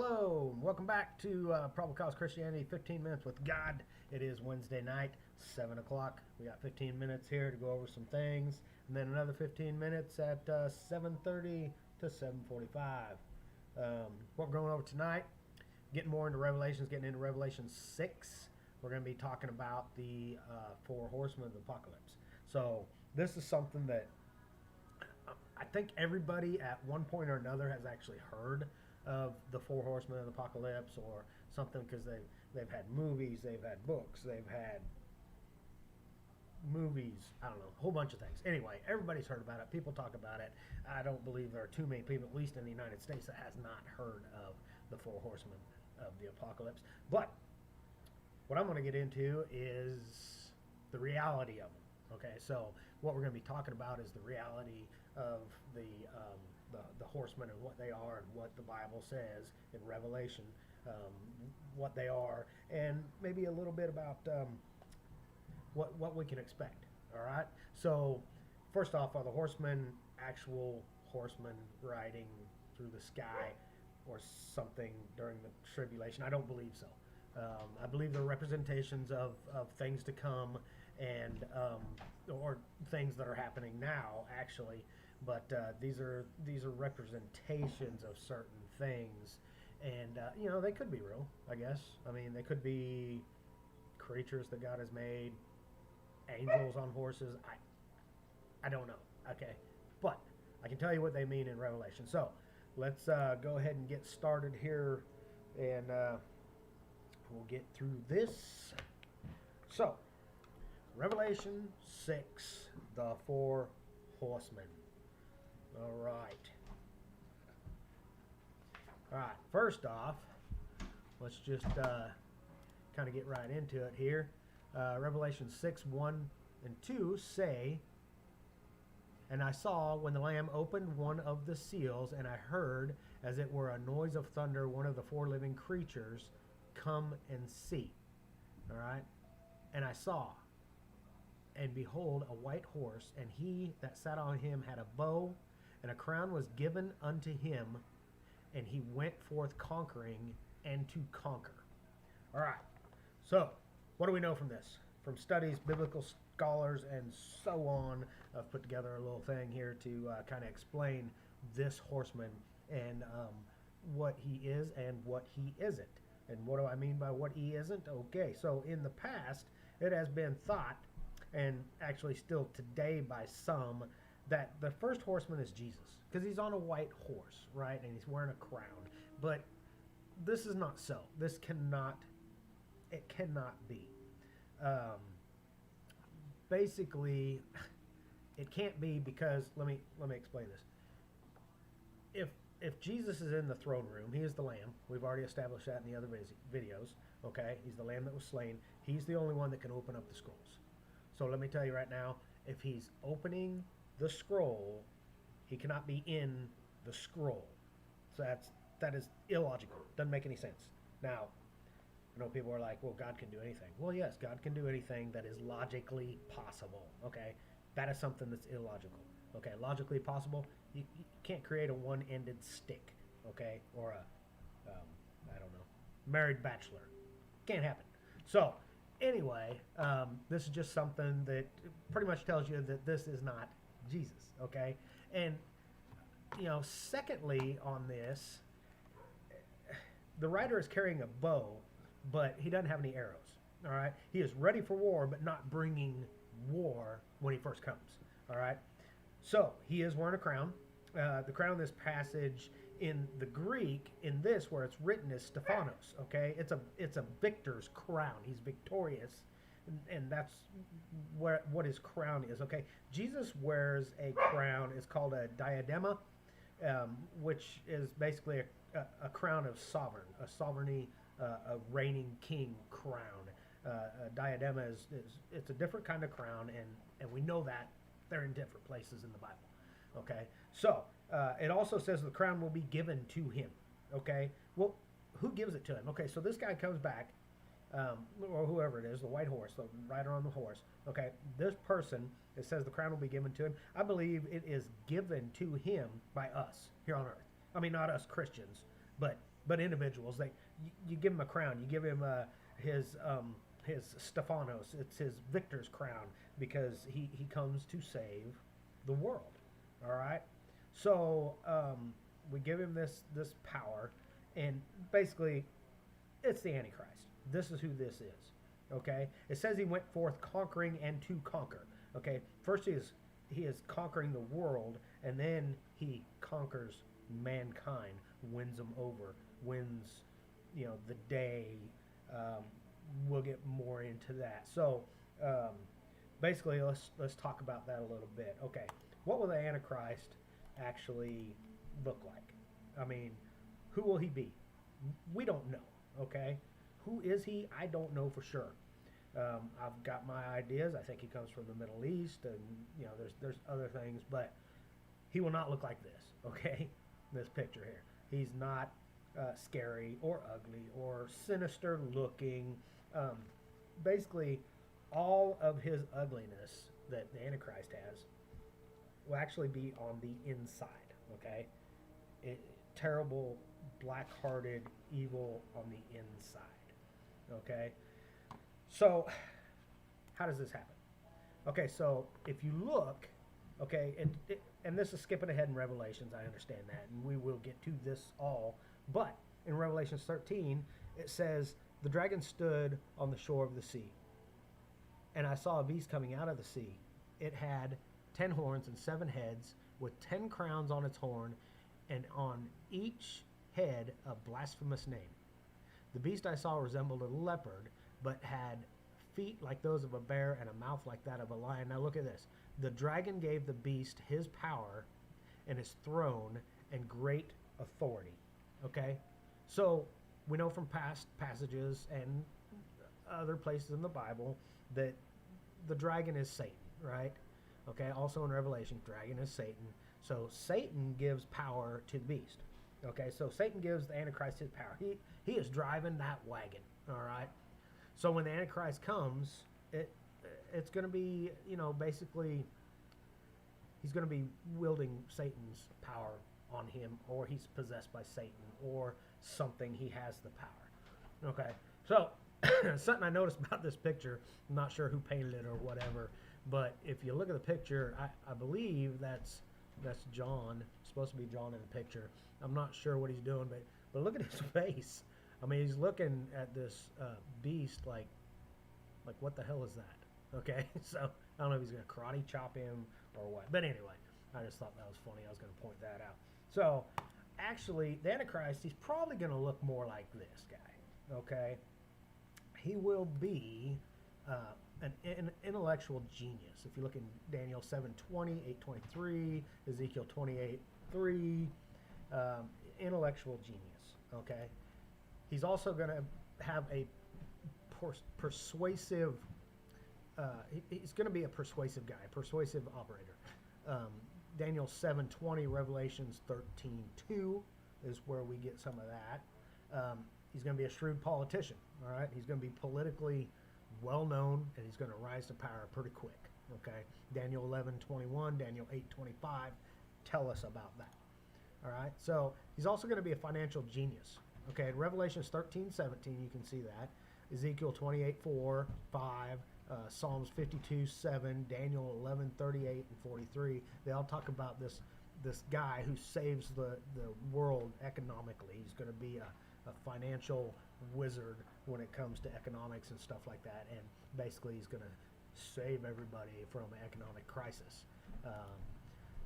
Hello, and welcome back to Probable Cause Christianity, 15 Minutes with God. It is Wednesday night, 7 o'clock. We got 15 minutes here to go over some things, and then another 15 minutes at 7:30 to 7:45. What we're going over tonight, getting more into Revelations, getting into Revelation 6. We're going to be talking about the four horsemen of the apocalypse. So this is something that I think everybody at one point or another has actually heard of the four horsemen of the apocalypse or something, because they've had movies, they've had books, they've had movies, I don't know, a whole bunch of things. Anyway, everybody's heard about it. People talk about it. I don't believe there are too many people, at least in the United States, that has not heard of the four horsemen of the apocalypse. But what I'm going to get into is the reality of them. Okay, so what we're going to be talking about is the reality of the horsemen and what they are and what the Bible says in Revelation, what they are, and maybe a little bit about what we can expect. All right. So first off, are the horsemen actual horsemen riding through the sky or something during the tribulation? I don't believe so. I believe they're representations of things to come, and or things that are happening now, actually. But these are representations of certain things, and they could be real, I guess. I mean, they could be creatures that God has made, angels on horses. I don't know. Okay, but I can tell you what they mean in Revelation. So let's go ahead and get started here, and we'll get through this. So, Revelation 6, the four horsemen. All right. First off, let's just kind of get right into it here. Revelation 6, 1 and 2 say, "And I saw when the Lamb opened one of the seals, and I heard, as it were a noise of thunder, one of the four living creatures come and see." All right. "And I saw, and behold, a white horse, and he that sat on him had a bow, and a crown was given unto him, and he went forth conquering and to conquer." All right. So, what do we know from this? From studies, biblical scholars, and so on, I've put together a little thing here to kind of explain this horseman and what he is and what he isn't. And what do I mean by what he isn't? Okay, so in the past, it has been thought, and actually still today by some, that the first horseman is Jesus, because he's on a white horse, right? And he's wearing a crown. But this is not so. It cannot be. Basically, it can't be, because let me explain this. If Jesus is in the throne room, he is the Lamb. We've already established that in the other videos. Okay, he's the Lamb that was slain. He's the only one that can open up the scrolls. So let me tell you right now, if he's opening the scroll, he cannot be in the scroll. So that is illogical. Doesn't make any sense. Now, I know people are like, well, God can do anything. Well, yes, God can do anything that is logically possible. Okay, that is something that's illogical. Okay, logically possible. You can't create a one-ended stick. Okay, or a I don't know, married bachelor. Can't happen. So anyway, this is just something that pretty much tells you that this is not Jesus. Okay, and secondly on this, the rider is carrying a bow, but he doesn't have any arrows. All right, he is ready for war, but not bringing war when he first comes. All right, so he is wearing a crown. The crown in this passage, in the Greek, in this where it's written, is Stephanos. Okay, it's a victor's crown. He's victorious, and that's what his crown is. Okay, Jesus wears a crown. It's called a diadema, which is basically a crown of sovereignty, a reigning king crown. A diadema it's a different kind of crown, and we know that they're in different places in the Bible. Okay, so it also says the crown will be given to him. Okay, well, who gives it to him? Okay, so this guy comes back, or whoever it is, the white horse, the rider on the horse. Okay, this person, it says the crown will be given to him. I believe it is given to him by us here on earth. I mean, not us Christians, but but individuals. You give him a crown. You give him his Stephanos. It's his victor's crown because he comes to save the world. All right. So we give him this power, and basically, it's the Antichrist. This is who this is. Okay. It says he went forth conquering and to conquer. Okay. First he is conquering the world, and then he conquers mankind, wins them over, wins, the day. We'll get more into that. So basically, let's talk about that a little bit. Okay, what will the Antichrist actually look like? I mean, who will he be? We don't know. Okay, who is he? I don't know for sure. I've got my ideas. I think he comes from the Middle East, and there's other things, but he will not look like this. Okay, this picture here. He's not scary or ugly or sinister looking. Basically, all of his ugliness that the Antichrist has will actually be on the inside. Okay, terrible, black-hearted, evil on the inside. Okay. So, how does this happen? Okay, so if you look, okay, and this is skipping ahead in Revelations, I understand that, and we will get to this all, but in Revelations 13, it says, the dragon stood on the shore of the sea, and I saw a beast coming out of the sea. It had 10 horns and 7 heads, with 10 crowns on its horn, and on each head a blasphemous name. The beast I saw resembled a leopard, but had feet like those of a bear and a mouth like that of a lion. Now look at this. The dragon gave the beast his power and his throne and great authority. Okay? So we know from past passages and other places in the Bible that the dragon is Satan, right? Okay? Also in Revelation, dragon is Satan. So Satan gives power to the beast. Okay? So Satan gives the Antichrist his power. He is driving that wagon. All right? So when the Antichrist comes, it's going to be, basically, he's going to be wielding Satan's power on him, or he's possessed by Satan, or something. He has the power. Okay, so something I noticed about this picture, I'm not sure who painted it or whatever, but if you look at the picture, I believe that's John. It's supposed to be John in the picture. I'm not sure what he's doing, but look at his face. I mean, he's looking at this beast like what the hell is that? Okay, so I don't know if he's going to karate chop him or what. But anyway, I just thought that was funny. I was going to point that out. So, actually, the Antichrist, he's probably going to look more like this guy. Okay, he will be an intellectual genius. If you look in Daniel 7:20, 8:23, Ezekiel 28:3, intellectual genius. Okay. He's also going to have a persuasive, he's going to be a persuasive guy, a persuasive operator. Daniel 7:20, Revelations 13:2 is where we get some of that. He's going to be a shrewd politician, all right? He's going to be politically well-known, and he's going to rise to power pretty quick, okay? Daniel 11:21, Daniel 8:25 tell us about that, all right? So he's also going to be a financial genius. Okay, in Revelations 13:17, you can see that. Ezekiel 28:4, 5, Psalms 52:7, Daniel 11:38 and 43. They all talk about this guy who saves the world economically. He's going to be a financial wizard when it comes to economics and stuff like that. And basically, he's going to save everybody from an economic crisis.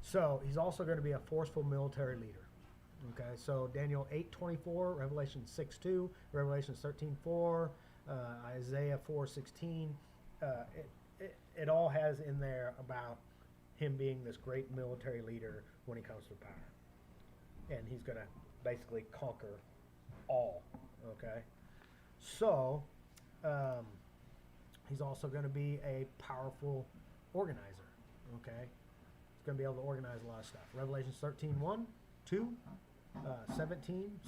So he's also going to be a forceful military leader. Okay, so Daniel 8:24, Revelation 6:2, Revelation 13:4, Isaiah 4:16. It all has in there about him being this great military leader when he comes to power, and he's going to basically conquer all. Okay, so he's also going to be a powerful organizer. Okay, he's going to be able to organize a lot of stuff. Revelation 13:1, 2. 17.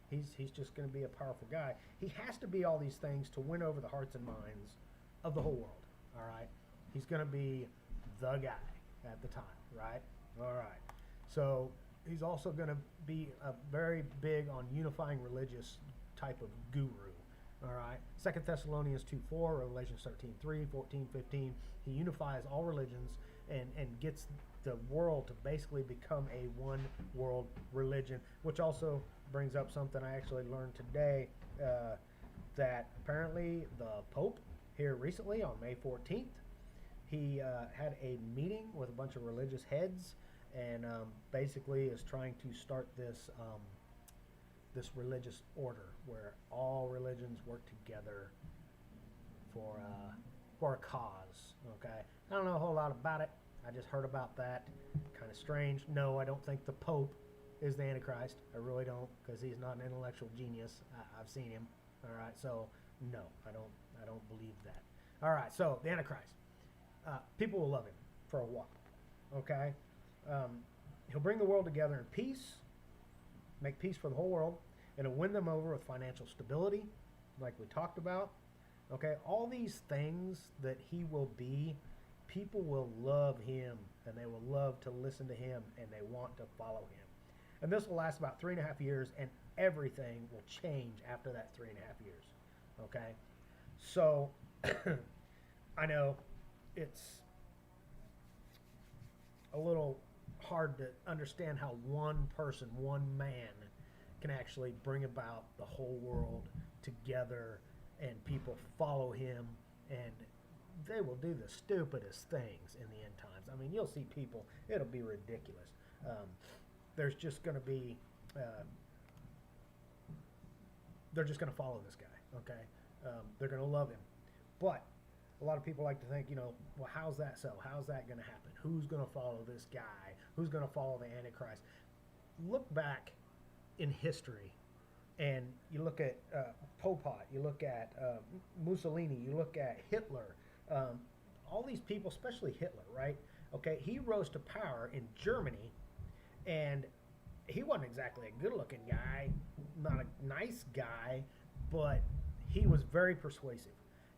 He's just going to be a powerful guy. He has to be all these things to win over the hearts and minds of the whole world. All right. He's going to be the guy at the time, right? All right. So He's also going to be very big on unifying religious type of guru. All right. 2 Thessalonians 2:4, Revelation 13:3, 14:15. He unifies all religions and gets the world to basically become a one world religion, which also brings up something I actually learned today, that apparently the Pope here recently on May 14th, he had a meeting with a bunch of religious heads and basically is trying to start this this religious order where all religions work together for a cause. Okay, I don't know a whole lot about it. I just heard about that. Kind of strange. No, I don't think the Pope is the Antichrist. I really don't, because he's not an intellectual genius. I've seen him. All right, so no, I don't believe that. All right, so the Antichrist. People will love him for a while. Okay, he'll bring the world together in peace, make peace for the whole world, and he'll win them over with financial stability, like we talked about. Okay, all these things that he will be, people will love him, and they will love to listen to him, and they want to follow him. And this will last about 3.5 years, and everything will change after that 3.5 years. Okay, so I know it's a little hard to understand how one person, one man, can actually bring about the whole world together, and people follow him, and they will do the stupidest things in the end times. I mean, you'll see people, it'll be ridiculous. There's just going to be, they're just going to follow this guy, okay? They're going to love him. But a lot of people like to think, well, how's that so? How's that going to happen? Who's going to follow this guy? Who's going to follow the Antichrist? Look back in history, and you look at Pol Pot, you look at Mussolini, you look at Hitler, all these people, especially Hitler, right? Okay, he rose to power in Germany, and he wasn't exactly a good-looking guy, not a nice guy, but he was very persuasive,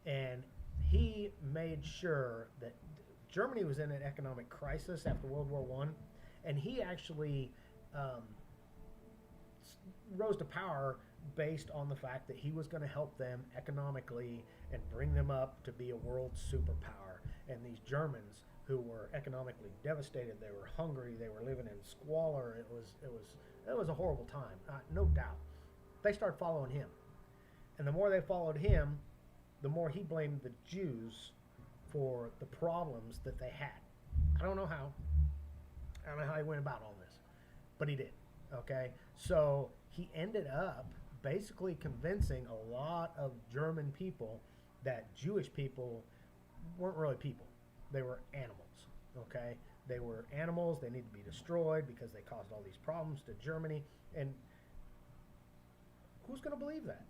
and he made sure that Germany was in an economic crisis after World War I, and he actually rose to power based on the fact that he was going to help them economically and bring them up to be a world superpower. And these Germans, who were economically devastated, they were hungry, they were living in squalor. It was a horrible time, no doubt. They started following him, and the more they followed him, the more he blamed the Jews for the problems that they had. I don't know how. I don't know how he went about all this, but he did. Okay, so he ended up basically convincing a lot of German people that Jewish people weren't really people. They were animals. Okay, they were animals. They need to be destroyed because they caused all these problems to Germany. And who's going to believe that?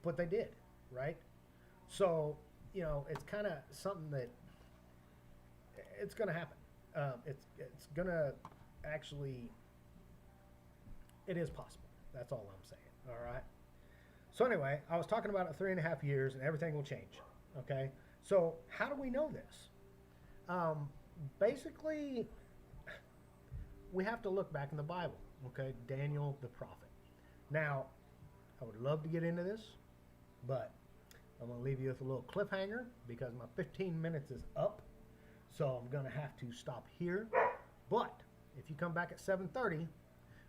But they did, right? So, it's kind of something that it's going to happen. It's going to actually, it is possible. That's all I'm saying. All right. So anyway, I was talking about 3.5 years, and everything will change. Okay. So how do we know this? Basically, we have to look back in the Bible. Okay, Daniel the prophet. Now, I would love to get into this, but I'm going to leave you with a little cliffhanger because my 15 minutes is up. So I'm going to have to stop here. But if you come back at 7:30,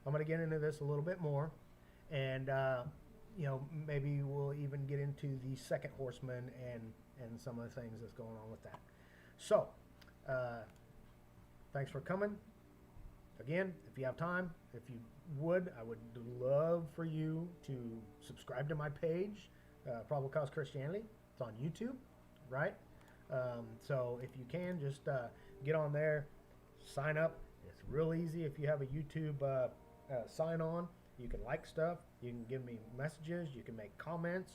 I'm going to get into this a little bit more. And, maybe we'll even get into the second horseman and some of the things that's going on with that. So, thanks for coming. Again, if you have time, if you would, I would love for you to subscribe to my page, Probable Cause Christianity. It's on YouTube, right? So if you can, just get on there, sign up. It's real easy if you have a YouTube sign on. You can like stuff. You can give me messages. You can make comments.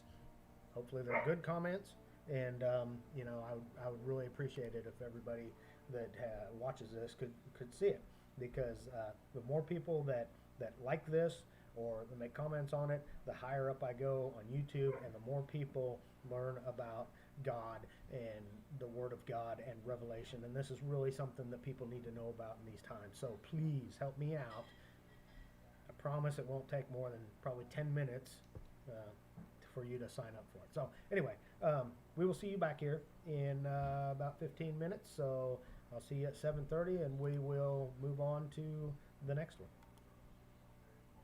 Hopefully they're good comments. And, I would really appreciate it if everybody that watches this could see it. Because the more people that like this or that make comments on it, the higher up I go on YouTube, and the more people learn about God and the Word of God and Revelation. And this is really something that people need to know about in these times. So please help me out. I promise it won't take more than probably 10 minutes for you to sign up for it. So anyway, we will see you back here in about 15 minutes. So I'll see you at 7:30, and we will move on to the next one.